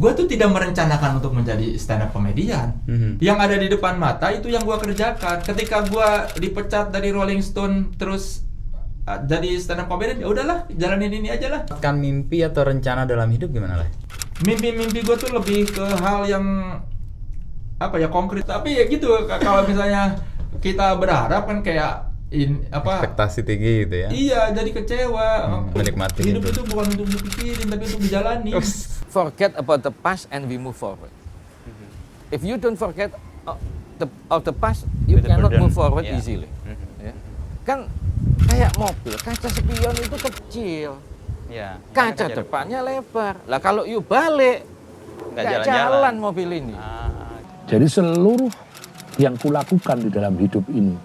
Gue tuh tidak merencanakan untuk menjadi stand up komedian. Yang ada di depan mata itu yang gue kerjakan. Ketika gue dipecat dari Rolling Stone terus jadi stand up komedian, ya udahlah, jalanin ini aja lah. Kan mimpi atau rencana dalam hidup gimana lah? Mimpi gue tuh lebih ke hal yang apa ya, konkret. Tapi ya gitu, kalau misalnya kita berharap kan kayak ekspektasi tinggi gitu ya. Iya, jadi kecewa. Menikmati hidup itu bukan untuk dipikirin tapi untuk dijalani. Forget about the past and we move forward. If you don't forget of the past, you cannot move forward easily. Ya. Kan kayak mobil, kaca spion itu kecil, kaca depannya lebar. Lah kalau you balik, nggak jalan mobil ini. Jadi seluruh yang kulakukan di dalam hidup ini,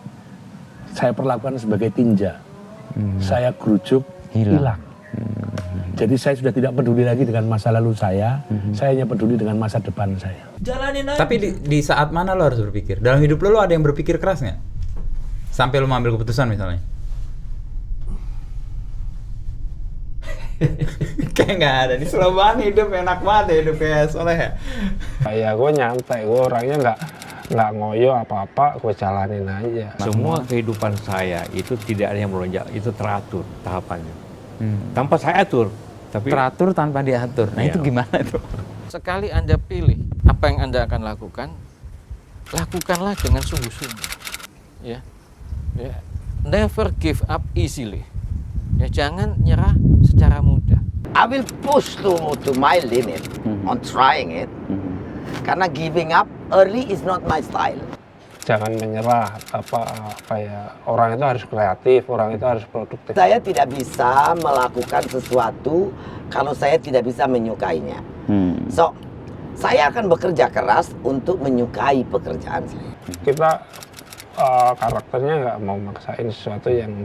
saya perlakukan sebagai tinja. Saya gerujuk, hilang. Jadi saya sudah tidak peduli lagi dengan masa lalu saya hanya peduli dengan masa depan saya. Jalanin aja. Tapi di saat mana lo harus berpikir? Dalam hidup lo ada yang berpikir keras nggak? Sampai lo mengambil keputusan misalnya? Kayak nggak ada, ini slow banget hidup, enak banget ya hidup kayak Soleh ya. Kayak gue nyantai, gue orangnya nggak ngoyo apa-apa, gue jalanin aja. Semua kehidupan saya itu tidak ada yang melonjak, itu teratur tahapannya. Tanpa saya atur, tapi Teratur tanpa diatur. Nah itu gimana tuh? Sekali Anda pilih apa yang Anda akan lakukan, lakukanlah dengan sungguh-sungguh. Ya. Never give up easily. Ya, jangan nyerah secara mudah. I will push to my limit on trying it. Karena giving up early is not my style. Jangan menyerah, orang itu harus kreatif, orang itu harus produktif. Saya tidak bisa melakukan sesuatu kalau saya tidak bisa menyukainya. So, saya akan bekerja keras untuk menyukai pekerjaan saya. Kita karakternya nggak mau maksain sesuatu yang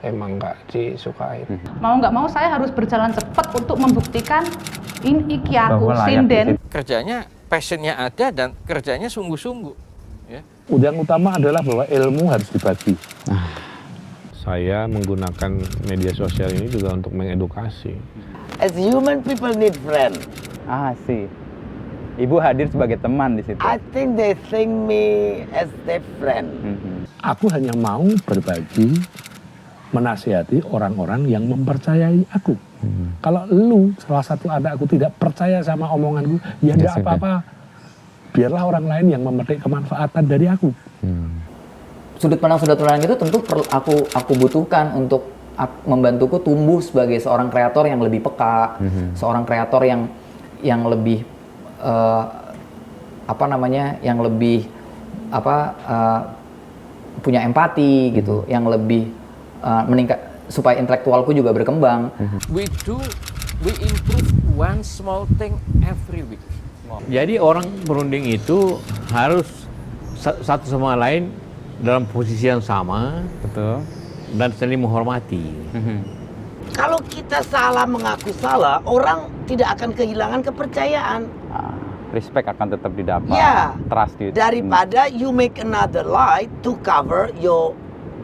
emang nggak disukai. Mau nggak mau saya harus berjalan cepat untuk membuktikan ini iki aku sinden. Kerjanya, passionnya ada dan kerjanya sungguh-sungguh. Ya. Yang utama adalah bahwa ilmu harus dibagi. Saya menggunakan media sosial ini juga untuk mengedukasi. As human people need friend. Sih. Ibu hadir sebagai teman di situ. I think they think me as their friend. Aku hanya mau berbagi, menasihati orang-orang yang mempercayai aku. Kalau lu, salah satu anak aku tidak percaya sama omonganku, ya enggak apa-apa. Biarlah orang lain yang memetik kemanfaatan dari aku. Sudut pandang itu tentu aku butuhkan untuk membantuku tumbuh sebagai seorang kreator yang lebih peka, seorang kreator yang lebih yang lebih punya empati gitu, yang lebih meningkat supaya intelektualku juga berkembang. We improve one small thing every week. jadi orang berunding itu harus satu sama lain dalam posisi yang sama, Betul. dan saling menghormati. Kalau kita salah mengaku salah, orang tidak akan kehilangan kepercayaan. Respect akan tetap didapat. Ya, Trust itu. daripada you make another lie to cover your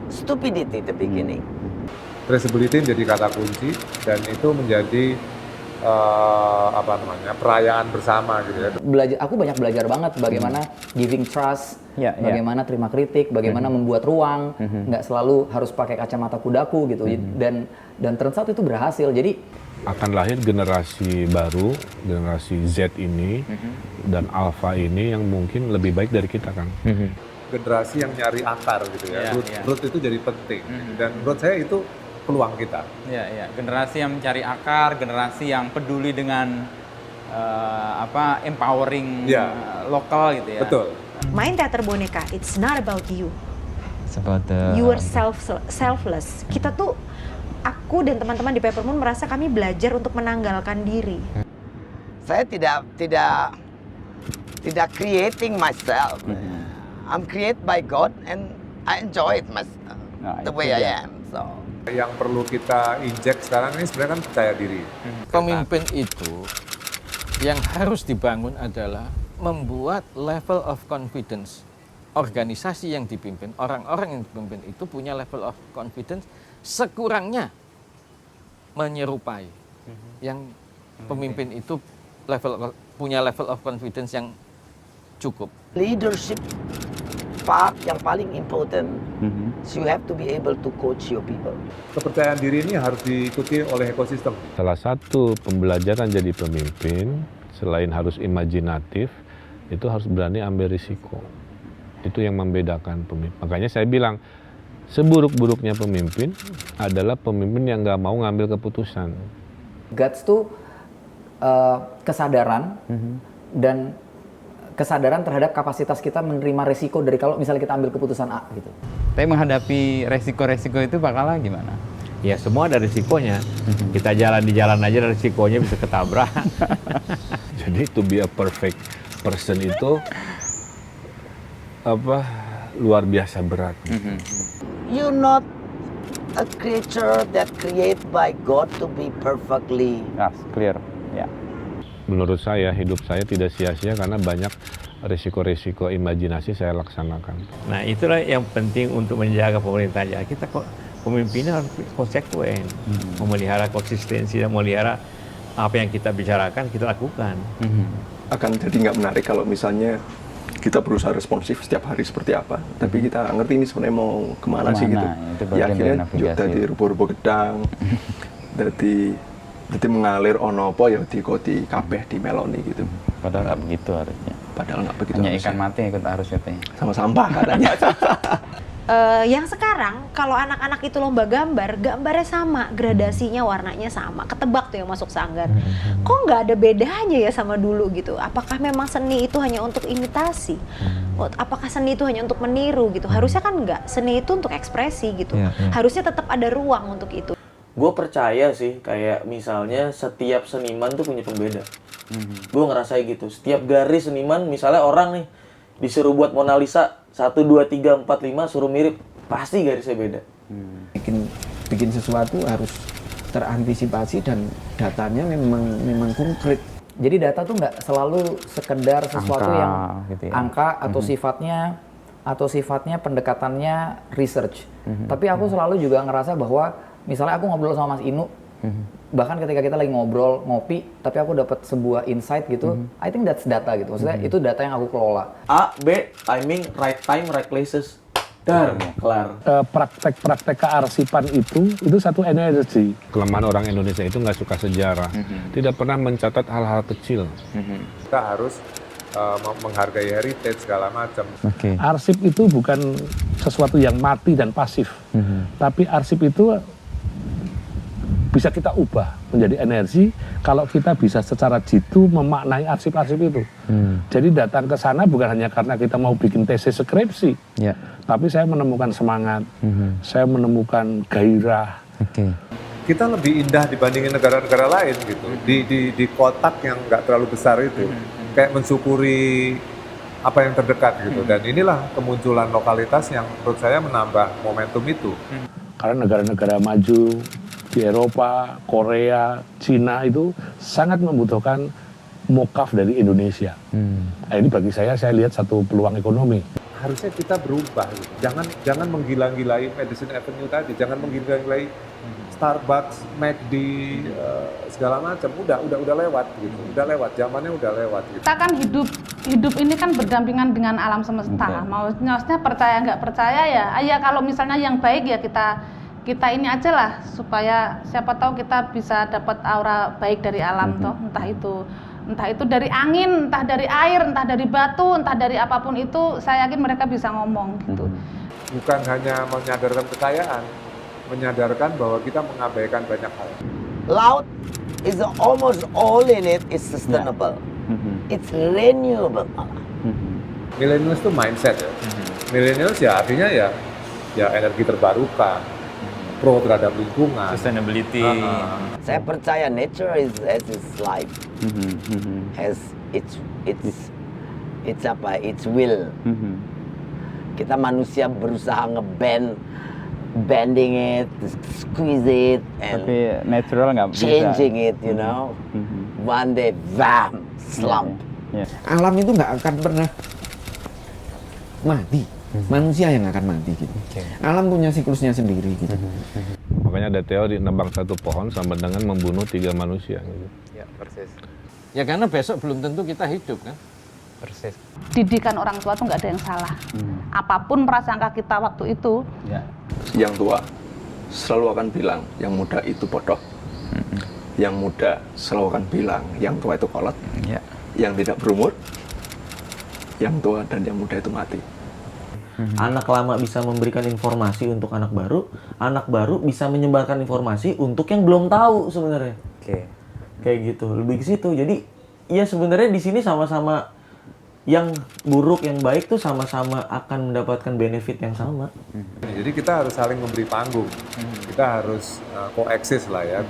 stupidity at the beginning. Traceability menjadi kata kunci dan itu menjadi perayaan bersama gitu ya. Aku banyak belajar banget bagaimana giving trust, bagaimana terima kritik, bagaimana membuat ruang, nggak selalu harus pakai kacamata kudaku gitu. Dan turns out itu berhasil. Jadi Akan lahir generasi baru, generasi Z ini dan Alpha ini yang mungkin lebih baik dari kita kan. Generasi yang nyari akar gitu ya. Root itu jadi penting dan menurut saya itu peluang kita. Generasi yang mencari akar, generasi yang peduli dengan empowering lokal gitu ya. Betul. Main teater boneka, it's not about you. It's about You are selfless. Kita tuh, aku dan teman-teman di Peppermoon merasa kami belajar untuk menanggalkan diri. Saya tidak creating myself. I'm created by God and I enjoy it the way I am. So Yang perlu kita injek sekarang ini sebenarnya kan percaya diri. Pemimpin itu yang harus dibangun adalah membuat level of confidence. Organisasi yang dipimpin, orang-orang yang dipimpin itu punya level of confidence sekurangnya menyerupai yang pemimpin itu level punya level of confidence yang cukup. Leadership part yang paling important, so you have to be able to coach your people. Kepercayaan diri ini harus diikuti oleh ekosistem. Salah satu pembelajaran jadi pemimpin, selain harus imajinatif, itu harus berani ambil risiko. Itu yang membedakan pemimpin. Makanya saya bilang, seburuk-buruknya pemimpin adalah pemimpin yang nggak mau ngambil keputusan. Guts tuh kesadaran dan kesadaran terhadap kapasitas kita menerima resiko dari kalau misalnya kita ambil keputusan A gitu. Tapi menghadapi resiko-resiko itu bakalan gimana? Ya semua ada risikonya. Kita jalan di jalan aja risikonya bisa ketabrak. Jadi to be a perfect person itu luar biasa berat. You're not a creature that created by God to be perfectly. Yes, clear. Ya. Menurut saya, hidup saya tidak sia-sia karena banyak risiko-risiko imajinasi saya laksanakan. Nah itulah yang penting untuk menjaga pemerintahan. Kita kok pemimpinnya harus konsekuen, memelihara konsistensi dan memelihara apa yang kita bicarakan kita lakukan. Akan jadi nggak menarik kalau misalnya kita berusaha responsif setiap hari seperti apa, tapi kita ngerti ini sebenarnya mau kemana sih gitu. Ya akhirnya jadi rubuh-rubuh gedang, jadi mengalir ono apa ya di kabeh di meloni gitu. Padahal nggak begitu harusnya. Padahal nggak begitu. Hanya ikan mati yang ikut arus katanya. Sama sampah katanya. Yang sekarang kalau anak-anak itu lomba gambar, gambarnya sama, gradasinya warnanya sama, ketebak tuh yang masuk sanggar. Kok nggak ada bedanya ya sama dulu gitu? Apakah memang seni itu hanya untuk imitasi? Apakah seni itu hanya untuk meniru gitu? Harusnya kan nggak, seni itu untuk ekspresi gitu. Harusnya tetap ada ruang untuk itu. Gue percaya sih, kayak misalnya setiap seniman tuh punya pembeda. Gue ngerasain gitu, setiap garis seniman, misalnya orang nih disuruh buat Mona Lisa 1, 2, 3, 4, 5 suruh mirip, pasti garisnya beda. Bikin sesuatu harus terantisipasi dan datanya memang konkret. Jadi data tuh nggak selalu sekedar sesuatu angka, yang gitu ya. angka atau sifatnya pendekatannya research. Tapi aku selalu juga ngerasa bahwa misalnya aku ngobrol sama Mas Inu, bahkan ketika kita lagi ngobrol, ngopi, tapi aku dapat sebuah insight gitu, I think that's data gitu. Maksudnya itu data yang aku kelola. A, B, timing, right time, right places. Dar, kelar. Praktek-praktek kearsipan itu satu energi. Kelemahan orang Indonesia itu nggak suka sejarah, tidak pernah mencatat hal-hal kecil. Kita harus menghargai heritage segala macam. Arsip itu bukan sesuatu yang mati dan pasif, tapi arsip itu bisa kita ubah menjadi energi kalau kita bisa secara jitu memaknai arsip-arsip itu. Jadi datang ke sana bukan hanya karena kita mau bikin tesis skripsi, tapi saya menemukan semangat, saya menemukan gairah. Kita lebih indah dibandingin negara-negara lain gitu. Di kotak yang nggak terlalu besar itu, kayak mensyukuri apa yang terdekat gitu. Dan inilah kemunculan lokalitas yang menurut saya menambah momentum itu. Karena negara-negara maju di Eropa, Korea, Cina itu sangat membutuhkan mokaf dari Indonesia. Nah, ini bagi saya lihat satu peluang ekonomi. Harusnya kita berubah, gitu. Jangan menggila-gilai Madison Avenue tadi, jangan menggila-gilai Starbucks, McD, segala macam. Udah lewat gitu, udah lewat, zamannya udah lewat. Gitu. Kita kan hidup ini kan berdampingan dengan alam semesta. Maksudnya percaya nggak percaya ya kalau misalnya yang baik ya kita ini aja lah, supaya siapa tahu kita bisa dapat aura baik dari alam toh, entah itu dari angin, entah dari air, entah dari batu, entah dari apapun itu, saya yakin mereka bisa ngomong gitu. Bukan hanya menyadarkan kekayaan, menyadarkan bahwa kita mengabaikan banyak hal. Laut is almost all in it is sustainable. It's renewable. Millennials itu mindset ya. Millennials ya artinya ya energi terbarukan. Pro terhadap lingkungan, sustainability. Saya percaya nature has its life, has its will. Kita manusia berusaha bending it, squeeze it, and tapi natural nggak bisa. Changing it, you know. One day, bam, slump. Alam itu nggak akan pernah mati. Manusia yang akan mati gitu. Alam punya siklusnya sendiri gitu. Makanya ada teori nebang satu pohon sama dengan membunuh 3 manusia gitu. Ya, persis. Ya karena besok belum tentu kita hidup kan. Persis. Didikan orang tua tuh nggak ada yang salah. Apapun prasangka kita waktu itu. Ya. Yang tua selalu akan bilang yang muda itu bodoh. Yang muda selalu akan bilang yang tua itu kolot. Ya. Yang tidak berumur, yang tua dan yang muda itu mati. Anak lama bisa memberikan informasi untuk anak baru bisa menyebarkan informasi untuk yang belum tahu sebenarnya. Oke. Kayak gitu, lebih ke situ. Jadi ya sebenarnya di sini sama-sama yang buruk, yang baik tuh sama-sama akan mendapatkan benefit yang sama. Jadi kita harus saling memberi panggung. Kita harus koeksis lah ya,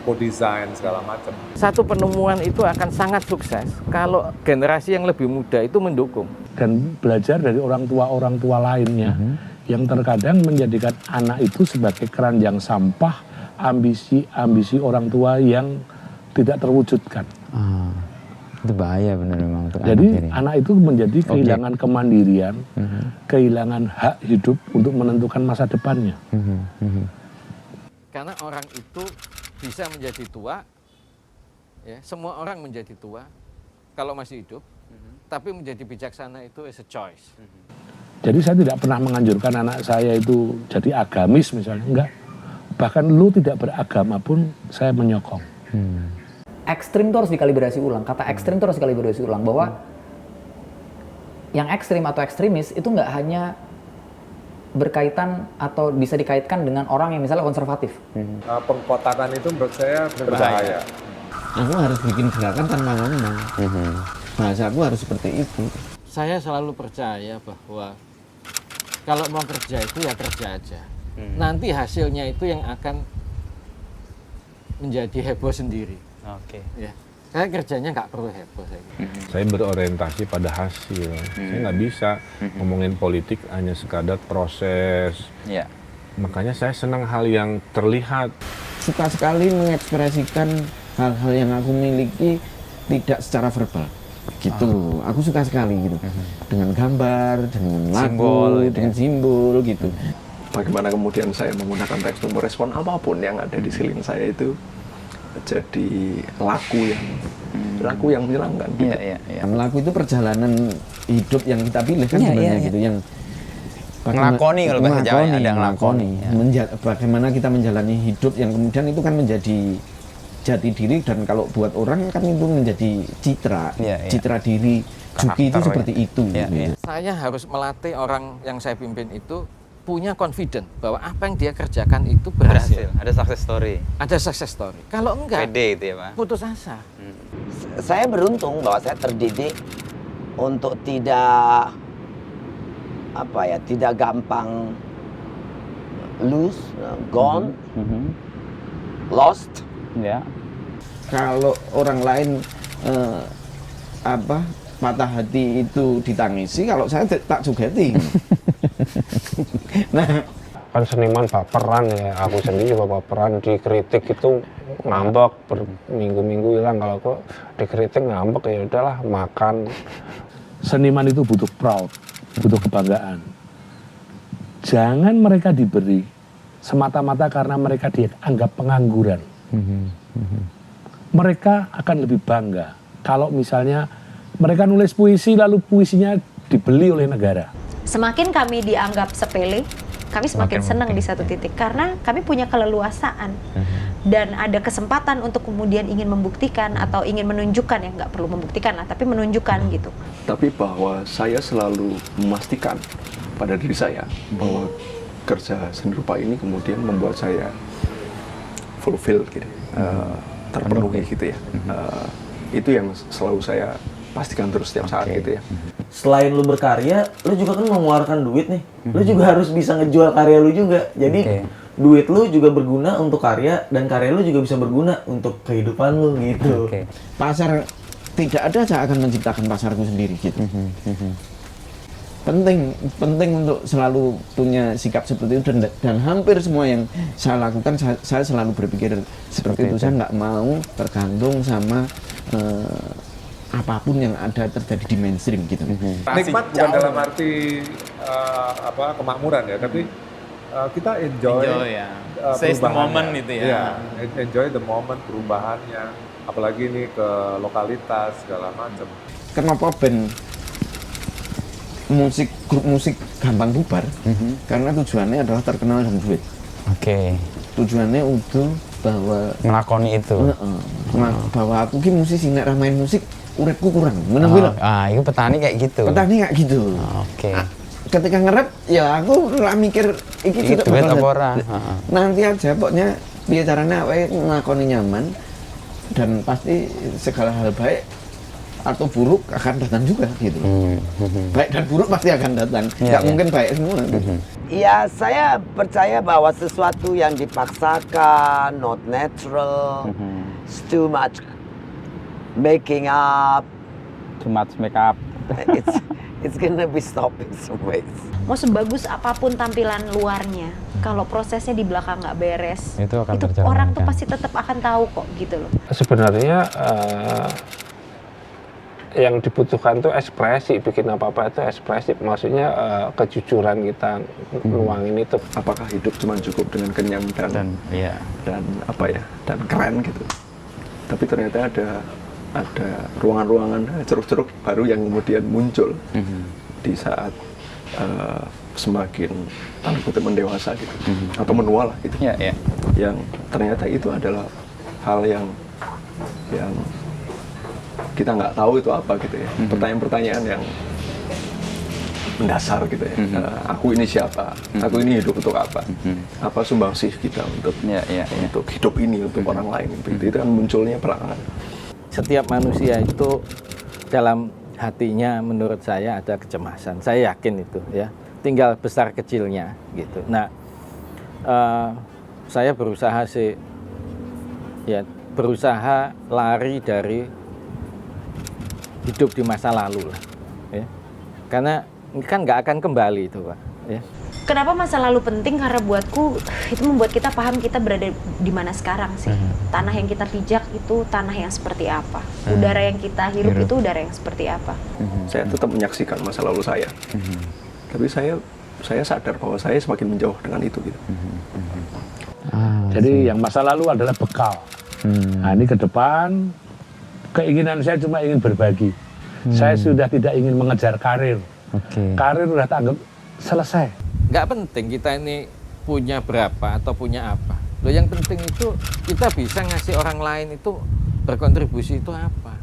co-design segala macam. Satu penemuan itu akan sangat sukses kalau generasi yang lebih muda itu mendukung. Dan belajar dari orang tua lainnya yang terkadang menjadikan anak itu sebagai keranjang sampah ambisi orang tua yang tidak terwujudkan. Itu bahaya benar memang untuk jadi anak itu menjadi kehilangan kemandirian, kehilangan hak hidup untuk menentukan masa depannya. Karena orang itu bisa menjadi tua, ya semua orang menjadi tua kalau masih hidup, tapi menjadi bijaksana itu is a choice. Jadi saya tidak pernah menganjurkan anak saya itu jadi agamis misalnya, enggak. Bahkan lu tidak beragama pun saya menyokong. Ekstrim itu harus dikalibrasi ulang. Kata ekstrim itu harus dikalibrasi ulang bahwa yang ekstrim atau ekstremis itu nggak hanya berkaitan atau bisa dikaitkan dengan orang yang misalnya konservatif. Pengkotakan itu menurut saya berbahaya. Aku harus bikin gerakan tanpa ngomong. Bahasa aku harus seperti itu. Saya selalu percaya bahwa kalau mau kerja itu ya kerja aja. Nanti hasilnya itu yang akan menjadi heboh sendiri. Oke. Ya, saya kerjanya nggak perlu heboh. Saya berorientasi pada hasil. Saya nggak bisa ngomongin politik hanya sekadar proses. Ya. Makanya saya senang hal yang terlihat. Suka sekali mengekspresikan hal-hal yang aku miliki tidak secara verbal. Gitu, aku suka sekali gitu. Dengan gambar, dengan lagu, dengan simbol gitu. Bagaimana kemudian saya menggunakan teks untuk merespon apapun yang ada di sekeliling saya itu jadi laku yang menyenangkan. Gitu. Laku itu perjalanan hidup yang kita pilih kan sebenarnya gitu, yang ngelakoni kalau bahasa Jawa ada ngelakoni. Bagaimana kita menjalani hidup yang kemudian itu kan menjadi jati diri, dan kalau buat orang kan itu menjadi citra diri Juki itu seperti itu. Saya harus melatih orang yang saya pimpin itu punya confident bahwa apa yang dia kerjakan itu berhasil. Ada success story. Ada success story. Kalau enggak, pede itu ya, Pak. Putus asa. Saya beruntung bahwa saya terdidik untuk tidak gampang lose, gone, lost. Ya. Kalau orang lain patah hati itu ditangisi, kalau saya tak sugeti. Nah, kan seniman baperan ya, aku sendiri juga baperan, dikritik itu ngambek, berminggu-minggu hilang. Kalau kok dikritik ngambek ya udahlah, makan. Seniman itu butuh proud, butuh kebanggaan. Jangan mereka diberi semata-mata karena mereka dianggap pengangguran. Mereka akan lebih bangga kalau misalnya mereka nulis puisi lalu puisinya dibeli oleh negara. Semakin kami dianggap sepele, kami semakin senang di satu titik karena kami punya keleluasaan dan ada kesempatan untuk kemudian ingin membuktikan atau ingin menunjukkan, yang nggak perlu membuktikan lah, tapi menunjukkan gitu. Tapi bahwa saya selalu memastikan pada diri saya bahwa kerja seni rupa ini kemudian membuat saya fulfill gitu, terpenuhi gitu ya. Itu yang selalu saya pastikan terus setiap saat gitu ya. Selain lu berkarya, lu juga kan mengeluarkan duit nih. Lu juga harus bisa ngejual karya lu juga. Jadi duit lu juga berguna untuk karya, dan karya lu juga bisa berguna untuk kehidupan lu gitu. Pasar tidak ada, saya akan menciptakan pasarku sendiri gitu. Penting untuk selalu punya sikap seperti itu, dan hampir semua yang saya lakukan saya selalu berpikir seperti itu. Saya nggak mau tergantung sama apapun yang ada terjadi di mainstream gitu. Nikmat bukan dalam arti kemakmuran ya, tapi kita enjoy Seize the perubahannya. moment itu ya. Iya, enjoy the moment perubahannya. Apalagi ini ke lokalitas segala macam. Kenapa band grup musik gampang bubar? Karena tujuannya adalah terkenal dan duit. Oke. Tujuannya untuk bahwa Ngelakoni itu. Bahwa aku ki musisi nek ra main musik uripku kurang. Ngono kuwi lho. Itu petani kayak gitu. Petani kayak gitu. Oke. Ketika nge-rap ya aku ora mikir iki tidak duit apa bakal ora. nanti aja pokoknya piye carane awake nglakoni nyaman dan pasti segala hal baik atau buruk akan datang juga gitu. Baik dan buruk pasti akan datang. Nggak mungkin baik semua. Ya, saya percaya bahwa sesuatu yang dipaksakan, not natural, it's too much making up, too much make up. It's gonna be stopping some ways. Mau sebagus apapun tampilan luarnya, kalau prosesnya di belakang nggak beres, itu orang tuh pasti tetap akan tahu kok gitu loh. Sebenarnya yang dibutuhkan tuh ekspresi, bikin apa-apa itu ekspresi, maksudnya kejujuran kita nuangin itu. Apakah hidup cuma cukup dengan kenyang dan apa ya, dan keren gitu. Tapi ternyata ada ruangan-ruangan ceruk-ceruk baru yang kemudian muncul di saat semakin tanda kutip mendewasa gitu, atau menua lah gitu. Yang ternyata itu adalah hal yang kita nggak tahu itu apa gitu ya. Pertanyaan-pertanyaan yang mendasar gitu ya. Aku ini siapa? Aku ini hidup untuk apa? Apa sumbangsih kita untuk hidup ini, untuk orang lain? Itu kan munculnya belakangan. Setiap manusia itu dalam hatinya menurut saya ada kecemasan. Saya yakin itu ya. Tinggal besar kecilnya gitu. Nah, saya berusaha berusaha lari dari hidup di masa lalu lah, ya. Karena kan nggak akan kembali itu, Pak. Ya. Kenapa masa lalu penting? Karena buatku itu membuat kita paham kita berada di mana sekarang sih. Tanah yang kita pijak itu tanah yang seperti apa? Udara yang kita hirup itu udara yang seperti apa? Saya tetap menyaksikan masa lalu saya, tapi saya sadar bahwa saya semakin menjauh dengan itu gitu. Jadi yang masa lalu adalah bekal. Nah ini ke depan keinginan saya cuma ingin berbagi. Saya sudah tidak ingin mengejar karir. Karir udah tanggap selesai. Nggak penting kita ini punya berapa atau punya apa. Loh, yang penting itu kita bisa ngasih orang lain itu berkontribusi itu apa.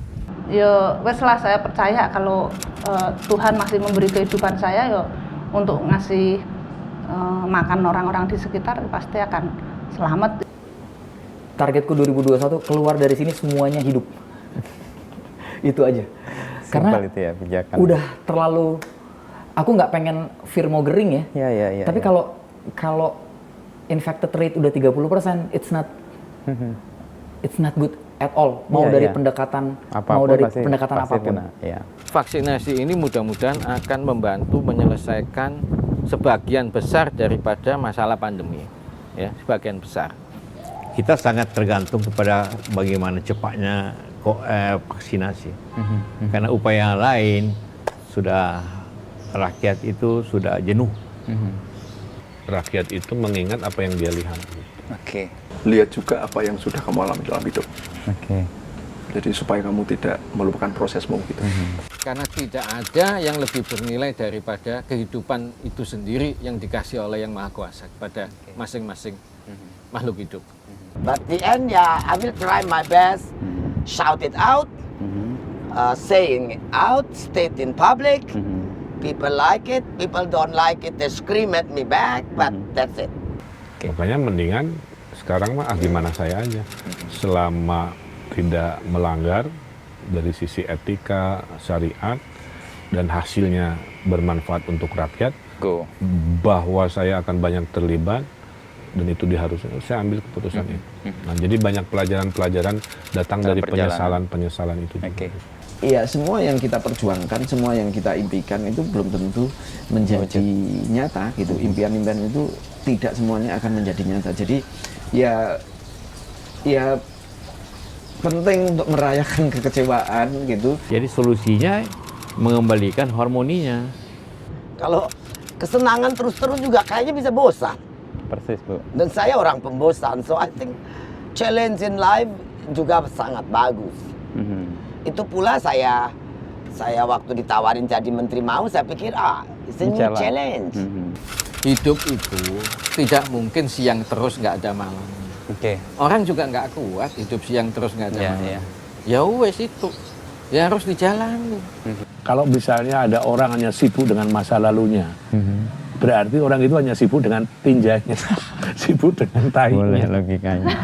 Yo, wes lah, saya percaya kalau Tuhan masih memberi kehidupan saya yo untuk ngasih makan orang-orang di sekitar pasti akan selamat. Targetku 2021 keluar dari sini semuanya hidup. Itu aja. Karena itu ya, pijakan. Udah terlalu, aku nggak pengen firmongering ya. Tapi kalau infected rate udah 30%, it's not good at all. Mau dari pendekatan apapun. Vaksinasi ini mudah-mudahan akan membantu menyelesaikan sebagian besar daripada masalah pandemi. Ya, sebagian besar. Kita sangat tergantung kepada bagaimana cepatnya vaksinasi. Karena upaya lain sudah rakyat itu sudah jenuh. Rakyat itu mengingat apa yang dia lihat. Lihat juga apa yang sudah kamu alami dalam hidup. Jadi supaya kamu tidak melupakan prosesmu gitu. Karena tidak ada yang lebih bernilai daripada kehidupan itu sendiri yang dikasih oleh Yang Maha Kuasa kepada masing-masing makhluk hidup. But the end, I will try my best, shout it out, saying it out, state in public. People like it, people don't like it, they scream at me back, but that's it. Makanya mendingan sekarang mah gimana saya aja. Selama tidak melanggar dari sisi etika, syariat, dan hasilnya bermanfaat untuk rakyat, bahwa saya akan banyak terlibat, dan itu diharuskan, saya ambil keputusan itu. Nah, jadi banyak pelajaran-pelajaran datang dari penyesalan-penyesalan itu. Iya, semua yang kita perjuangkan, semua yang kita impikan itu belum tentu menjadi nyata gitu. Impian-impian itu tidak semuanya akan menjadi nyata. Jadi ya penting untuk merayakan kekecewaan gitu. Jadi solusinya mengembalikan harmoninya. Kalau kesenangan terus-terus juga kayaknya bisa bosan. Persis, Bu. Dan saya orang pembosan, so I think challenge in life juga sangat bagus. Itu pula saya waktu ditawarin jadi menteri mau, saya pikir it's a new challenge. Hidup itu tidak mungkin siang terus nggak ada malam. Orang juga nggak kuat hidup siang terus nggak ada malam. Ya wes itu, ya harus dijalani. Kalau misalnya ada orang hanya sibuk dengan masa lalunya, berarti orang itu hanya sibuk dengan tinjanya, sibuk dengan tainya. Boleh logikanya.